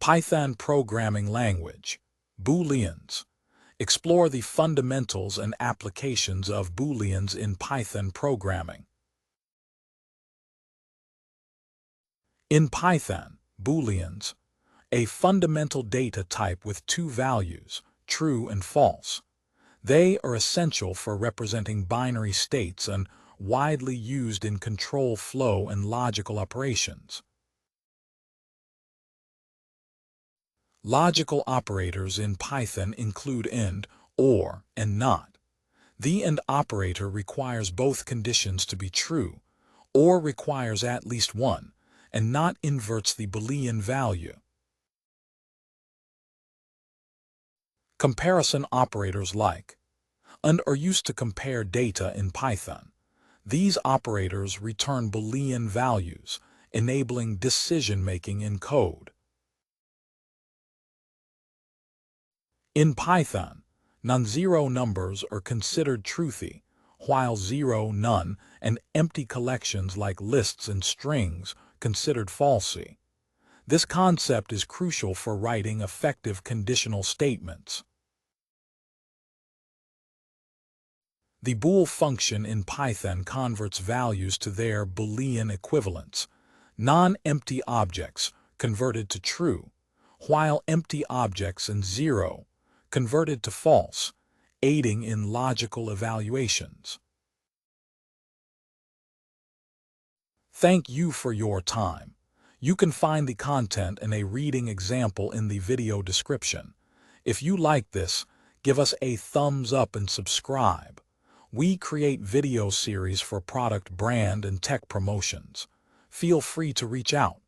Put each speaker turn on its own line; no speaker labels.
Python programming language, Booleans. Explore the fundamentals and applications of Booleans in Python programming. In Python, Booleans, a fundamental data type with two values, true and false. They are essential for representing binary states and widely used in control flow and logical operations. Logical operators in Python include and, or, and not. The and operator requires both conditions to be true, or requires at least one, and not inverts the Boolean value. Comparison operators like and are used to compare data in Python. These operators return Boolean values, enabling decision-making in code. In Python, non-zero numbers are considered truthy, while zero, none, and empty collections like lists and strings considered falsy. This concept is crucial for writing effective conditional statements. The bool function in Python converts values to their Boolean equivalents, non-empty objects converted to true, while empty objects and zero converted to false, aiding in logical evaluations. Thank you for your time. You can find the content and a reading example in the video description. If you like this, give us a thumbs up and subscribe. We create video series for product brand and tech promotions. Feel free to reach out.